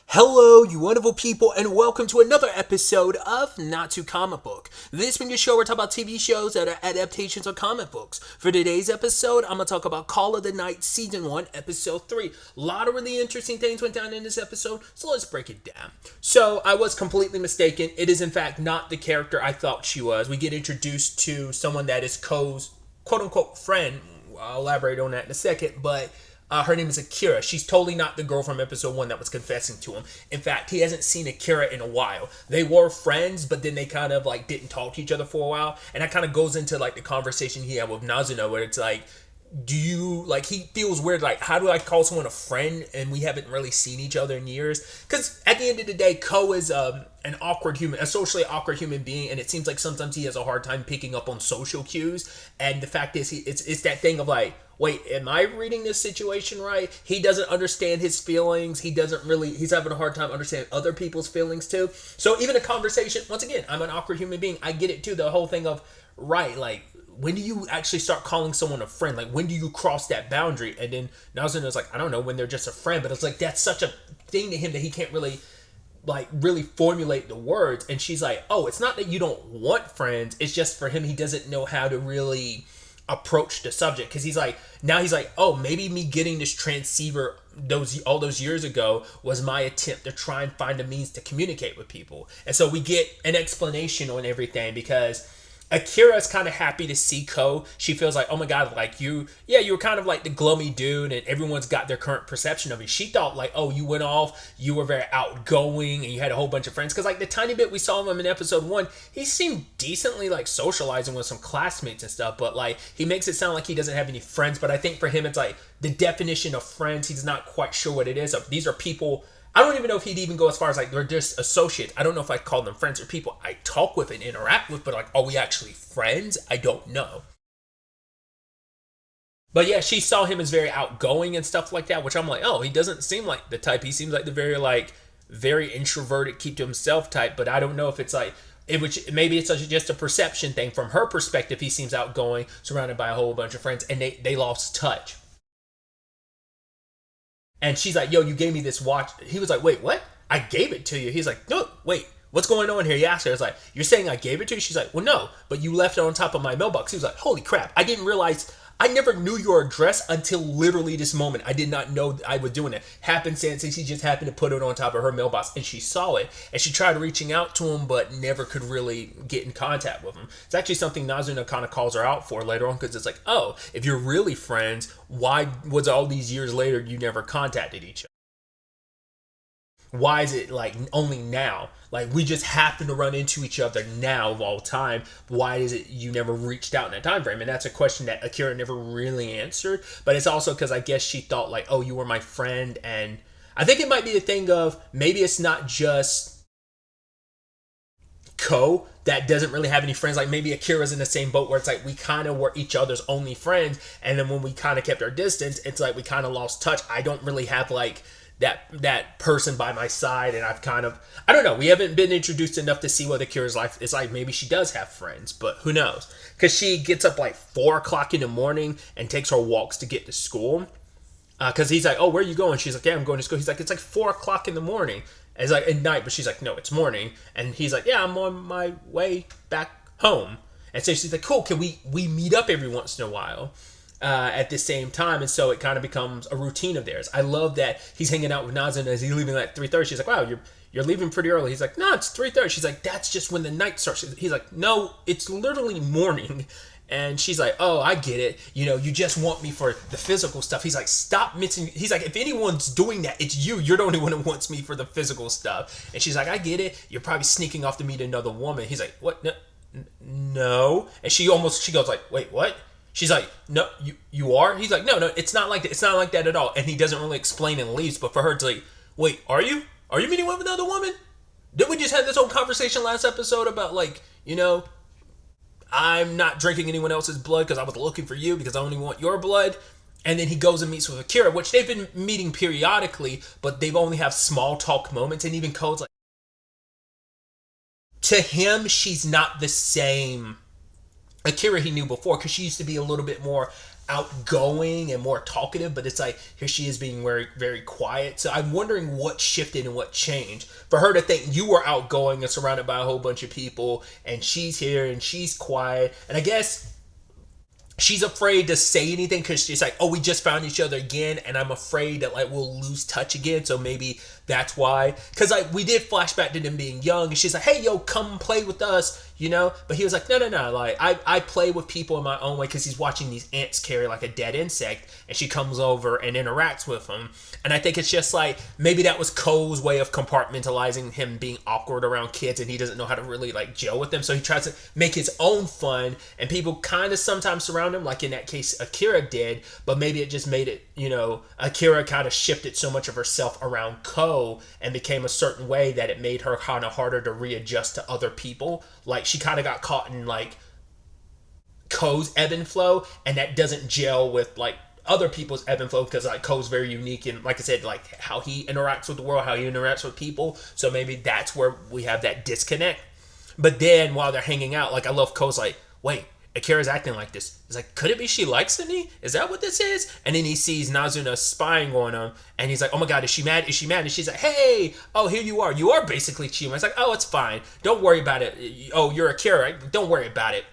Hello, you wonderful people, and welcome to another episode of Not Too Comic Book. This being a show, we're talking about TV shows that are adaptations of comic books. For today's episode, I'm going to talk about Call of the Night Season 1, Episode 3. A lot of really interesting things went down in this episode, so let's break it down. So, I was completely mistaken. It is, in fact, not the character I thought she was. We get introduced to someone that is Ko's quote-unquote friend. I'll elaborate on that in a second, but her name is Akira. She's totally not the girl from episode 1 that was confessing to him. In fact, he hasn't seen Akira in a while. They were friends, but then they kind of like didn't talk to each other for a while. And that kind of goes into like the conversation he had with Nazuna, where it's like, do you, like, he feels weird, like, how do I call someone a friend and we haven't really seen each other in years? Because at the end of the day, Ko is an awkward human, a socially awkward human being, and it seems like sometimes he has a hard time picking up on social cues. And the fact is, it's that thing of like, wait, am I reading this situation right? He doesn't understand his feelings. He's having a hard time understanding other people's feelings too. So even a conversation, once again, I'm an awkward human being. I get it too. The whole thing of, right, like, when do you actually start calling someone a friend? Like, when do you cross that boundary? And then Nazuna's like, I don't know, when they're just a friend. But it's like, that's such a thing to him that he can't really formulate the words. And she's like, oh, it's not that you don't want friends. It's just for him, he doesn't know how to really approach the subject. Because he's like, oh, maybe me getting this transceiver all those years ago was my attempt to try and find a means to communicate with people. And so we get an explanation on everything, because Akira's kind of happy to see Ko. She feels like, oh my god, like you were kind of like the gloomy dude, and everyone's got their current perception of you. She thought like, oh, you went off, you were very outgoing, and you had a whole bunch of friends. Because like the tiny bit we saw him in episode 1, he seemed decently like socializing with some classmates and stuff, but like he makes it sound like he doesn't have any friends. But I think for him, it's like the definition of friends, he's not quite sure what it is. These are people, I don't even know if he'd even go as far as like they're just associates. I don't know if I'd call them friends or people I talk with and interact with, but like, are we actually friends? I don't know. But yeah, she saw him as very outgoing and stuff like that, which I'm like, oh, he doesn't seem like the type. He seems like the very introverted, keep to himself type. But I don't know if it's like, which maybe it's just a perception thing. From her perspective, he seems outgoing, surrounded by a whole bunch of friends, and they lost touch. And she's like, yo, you gave me this watch. He was like, wait, what? I gave it to you. He's like, no, wait, what's going on here? He asked her. It's like, you're saying I gave it to you? She's like, well, no, but you left it on top of my mailbox. He was like, holy crap. I didn't realize, I never knew your address until literally this moment. I did not know I was doing it. Happenstance, she just happened to put it on top of her mailbox, and she saw it. And she tried reaching out to him, but never could really get in contact with him. It's actually something Nazuna kind of calls her out for later on, because it's like, oh, if you're really friends, why was all these years later you never contacted each other? Why is it like only now? Like, we just happen to run into each other now of all time. Why is it you never reached out in that time frame? And that's a question that Akira never really answered. But it's also because I guess she thought like, oh, you were my friend. And I think it might be a thing of maybe it's not just Ko that doesn't really have any friends. Like maybe Akira's in the same boat where it's like we kind of were each other's only friends. And then when we kind of kept our distance, it's like we kind of lost touch. I don't really have like that person by my side, and I've kind of, I don't know, we haven't been introduced enough to see what Akira's life is like. Maybe she does have friends, but who knows? Because she gets up like 4 o'clock in the morning and takes her walks to get to school. Because he's like, oh, where are you going? She's like, yeah, I'm going to school. He's like, it's like 4 o'clock in the morning. And it's like at night, but she's like, no, it's morning. And he's like, yeah, I'm on my way back home. And so she's like, cool, can we meet up every once in a while? At the same time, and so it kind of becomes a routine of theirs. I love that he's hanging out with Nazuna as he's leaving at 3:30. She's like, wow, you're leaving pretty early. He's like, no, it's 3:30. She's like, that's just when the night starts. He's like, no, it's literally morning. And she's like, oh, I get it. You know, you just want me for the physical stuff. He's like, stop mentioning. He's like, if anyone's doing that, it's you. You're the only one who wants me for the physical stuff. And she's like, I get it. You're probably sneaking off to meet another woman. He's like, what? No. And she goes like, wait, what? She's like, no, you are? He's like, no, it's not like that. It's not like that at all. And he doesn't really explain and leaves. But for her to like, wait, are you? Are you meeting with another woman? Didn't we just have this whole conversation last episode about like, you know, I'm not drinking anyone else's blood because I was looking for you because I only want your blood. And then he goes and meets with Akira, which they've been meeting periodically, but they've only have small talk moments. And even Code's like, to him, she's not the same Akira he knew before, because she used to be a little bit more outgoing and more talkative, but it's like here she is being very, very quiet. So I'm wondering what shifted and what changed for her to think you were outgoing and surrounded by a whole bunch of people, and she's here and she's quiet. And I guess she's afraid to say anything because she's like, oh, we just found each other again, and I'm afraid that like we'll lose touch again. So maybe that's why. Because like we did flashback to them being young, and she's like, hey, yo, come play with us, you know. But he was like, no. Like I play with people in my own way, because he's watching these ants carry like a dead insect, and she comes over and interacts with them. And I think it's just like maybe that was Cole's way of compartmentalizing him being awkward around kids, and he doesn't know how to really like gel with them. So he tries to make his own fun, and people kind of sometimes surround him, like in that case Akira did. But maybe it just made it, you know, Akira kind of shifted so much of herself around Ko and became a certain way that it made her kind of harder to readjust to other people. Like she kind of got caught in like Ko's ebb and flow, and that doesn't gel with like other people's ebb and flow, because like Ko's very unique, and like I said, like how he interacts with the world, how he interacts with people. So maybe that's where we have that disconnect. But then while they're hanging out, like I love Ko's like, wait, Akira's acting like this. It's like, could it be she likes me? Is that what this is? And then he sees Nazuna spying on him, and he's like, oh my god, is she mad? Is she mad? And she's like, hey, oh, here you are. You are basically Chima. It's like, oh, it's fine. Don't worry about it. Oh, you're Akira, right? Don't worry about it.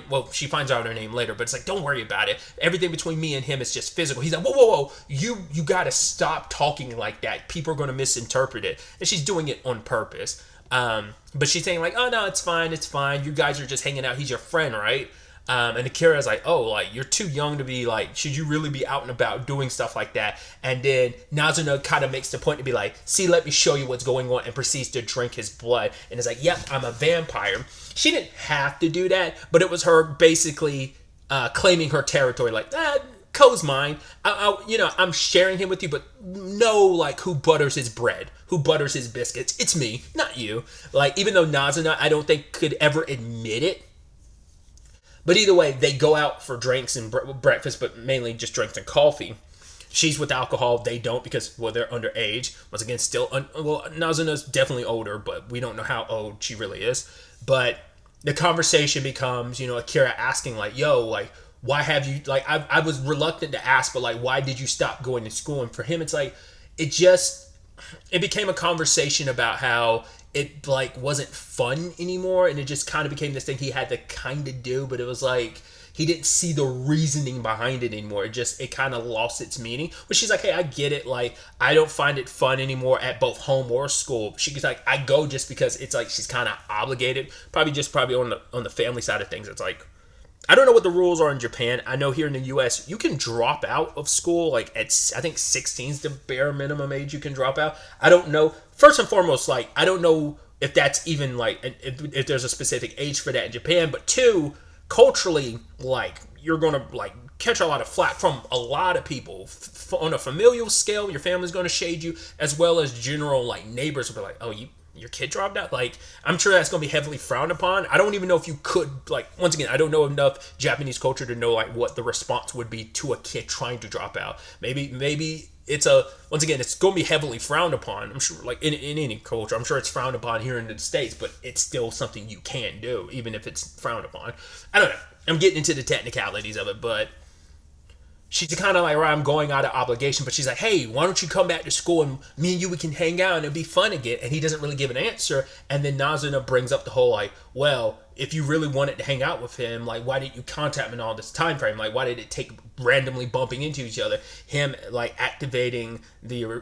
Well, she finds out her name later, but it's like, don't worry about it. Everything between me and him is just physical. He's like, whoa. You gotta stop talking like that. People are gonna misinterpret it. And she's doing it on purpose. But she's saying like, oh no, it's fine. You guys are just hanging out. He's your friend, right? And Akira's like, oh, like, you're too young to be, like, should you really be out and about doing stuff like that? And then Nazuna kind of makes the point to be like, see, let me show you what's going on, and proceeds to drink his blood. And is like, yep, I'm a vampire. She didn't have to do that, but it was her basically claiming her territory, like, Ko's mine. I'm sharing him with you, but no, like, who butters his bread? Who butters his biscuits? It's me, not you. Like, even though Nazuna, I don't think could ever admit it. But either way, they go out for drinks and breakfast, but mainly just drinks and coffee. She's with alcohol. They don't, because, well, they're underage. Once again, Nazuna's definitely older, but we don't know how old she really is. But the conversation becomes, Akira asking, like, yo, like, why have you, like, I was reluctant to ask, but, like, why did you stop going to school? And for him, it's like, it became a conversation about how it like wasn't fun anymore, and it just kind of became this thing he had to kind of do, but it was like he didn't see the reasoning behind it anymore. It kind of lost its meaning. But she's like, hey, I get it, like I don't find it fun anymore at both home or school. She's like, I go just because it's like she's kind of obligated, probably on the family side of things. It's like, I don't know what the rules are in Japan. I know here in the U.S. you can drop out of school like at, I think 16 is the bare minimum age you can drop out. I don't know. First and foremost, like, I don't know if that's even like, if there's a specific age for that in Japan. But two, culturally, like, you're going to like catch a lot of flack from a lot of people. On a familial scale, your family's going to shade you, as well as general like neighbors will be like, oh, your kid dropped out? Like, I'm sure that's going to be heavily frowned upon. I don't even know if you could, like, once again, I don't know enough Japanese culture to know, like, what the response would be to a kid trying to drop out. Maybe it's once again, it's going to be heavily frowned upon. I'm sure, like, in any culture, I'm sure it's frowned upon here in the States, but it's still something you can do, even if it's frowned upon. I don't know. I'm getting into the technicalities of it, but she's kind of like, right, I'm going out of obligation, but she's like, hey, why don't you come back to school and me and you, we can hang out and it'll be fun again. And he doesn't really give an answer. And then Nazuna brings up the whole, like, well, if you really wanted to hang out with him, like, why didn't you contact him in all this time frame? Like, why did it take randomly bumping into each other, him like activating the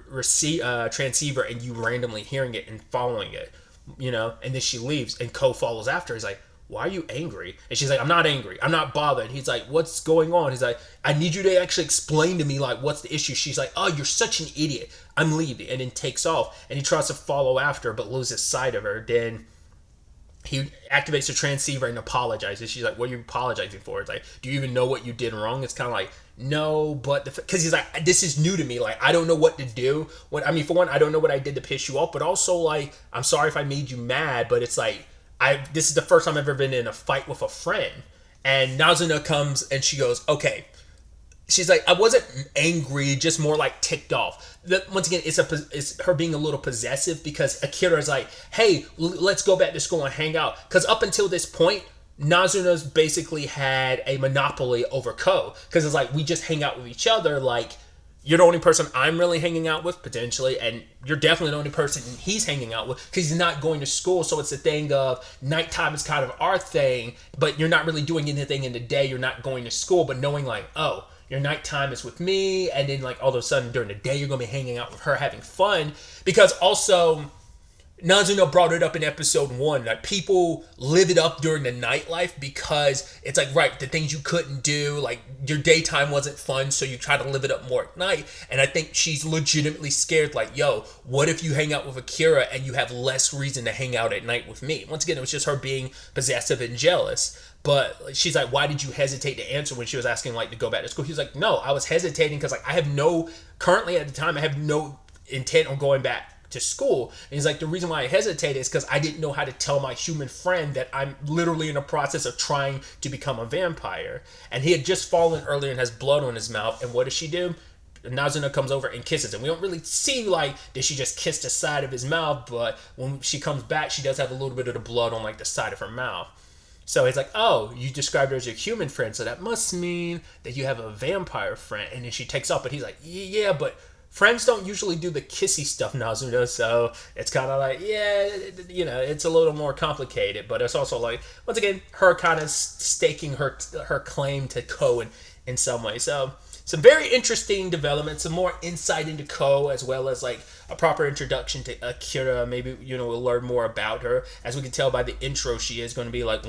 transceiver and you randomly hearing it and following it, and then she leaves and Ko follows after. He's like, why are you angry? And she's like, I'm not angry. I'm not bothered. He's like, what's going on? He's like, I need you to actually explain to me, like, what's the issue? She's like, oh, you're such an idiot. I'm leaving. And then takes off. And he tries to follow after, but loses sight of her. Then he activates the transceiver and apologizes. She's like, what are you apologizing for? It's like, do you even know what you did wrong? It's kind of like, no, but because he's like, this is new to me. Like, I don't know what to do. For one, I don't know what I did to piss you off. But also, like, I'm sorry if I made you mad. But it's like, this is the first time I've ever been in a fight with a friend. And Nazuna comes and she goes, okay. She's like, I wasn't angry, just more like ticked off. Once again, it's her being a little possessive, because Akira is like, hey, let's go back to school and hang out. Because up until this point, Nazuna's basically had a monopoly over Ko, because it's like we just hang out with each other. Like, you're the only person I'm really hanging out with potentially, and you're definitely the only person he's hanging out with because he's not going to school. So it's a thing of nighttime is kind of our thing, but you're not really doing anything in the day. You're not going to school, but knowing like, oh, your nighttime is with me, and then like all of a sudden during the day you're gonna be hanging out with her, having fun. Because also Nazuna brought it up in episode 1 that people live it up during the nightlife because it's like, right, the things you couldn't do, like your daytime wasn't fun, so you try to live it up more at night. And I think she's legitimately scared, like, yo, what if you hang out with Akira and you have less reason to hang out at night with me? Once again, it was just her being possessive and jealous. But she's like, why did you hesitate to answer when she was asking like to go back to school? He was like, no, I was hesitating because like currently at the time I have no intent on going back to school. And he's like, the reason why I hesitated is because I didn't know how to tell my human friend that I'm literally in the process of trying to become a vampire. And he had just fallen earlier and has blood on his mouth. And what does she do? Nazuna comes over and kisses him. We don't really see like, did she just kiss the side of his mouth? But when she comes back, she does have a little bit of the blood on like the side of her mouth. So he's like, oh, you described her as your human friend, so that must mean that you have a vampire friend. And then she takes off, but he's like, yeah, but friends don't usually do the kissy stuff, Nazuna, so it's kind of like, yeah, you know, it's a little more complicated, but it's also like, once again, her kind of staking her claim to Ko in some way. So some very interesting developments, some more insight into Ko, as well as like a proper introduction to Akira. Maybe, you know, we'll learn more about her. As we can tell by the intro, she is going to be like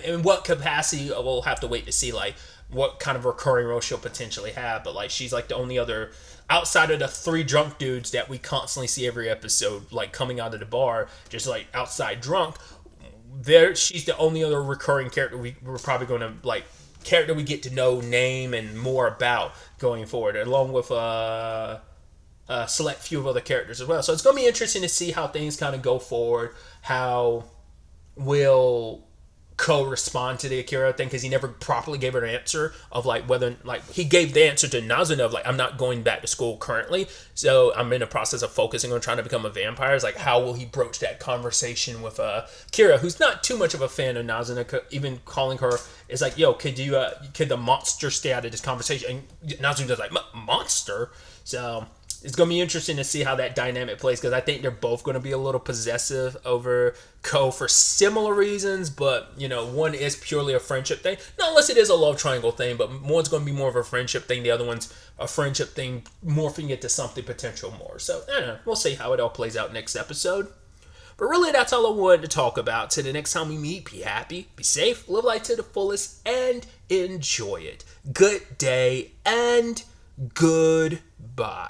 in what capacity, we'll have to wait to see like what kind of recurring role she'll potentially have. But like, she's like the only other, outside of the 3 drunk dudes that we constantly see every episode, like coming out of the bar, just like outside drunk, she's the only other recurring character we're probably going to like, character we get to know, name, and more about going forward, along with a select few of other characters as well. So it's going to be interesting to see how things kind of go forward. How will Ko respond to the Akira thing, because he never properly gave her an answer of like whether, like, he gave the answer to Nazuna of like, I'm not going back to school currently, so I'm in the process of focusing on trying to become a vampire. It's like, how will he broach that conversation with Akira, who's not too much of a fan of Nazuna, even calling her is like, yo, could the monster stay out of this conversation? And Nazuna's like, monster? So it's going to be interesting to see how that dynamic plays, because I think they're both going to be a little possessive over Ko for similar reasons, but, you know, one is purely a friendship thing. Not unless it is a love triangle thing, but one's going to be more of a friendship thing. The other one's a friendship thing morphing into something potential more. So, I don't know. We'll see how it all plays out next episode. But really, that's all I wanted to talk about. Till the next time we meet, be happy, be safe, live life to the fullest, and enjoy it. Good day, and goodbye.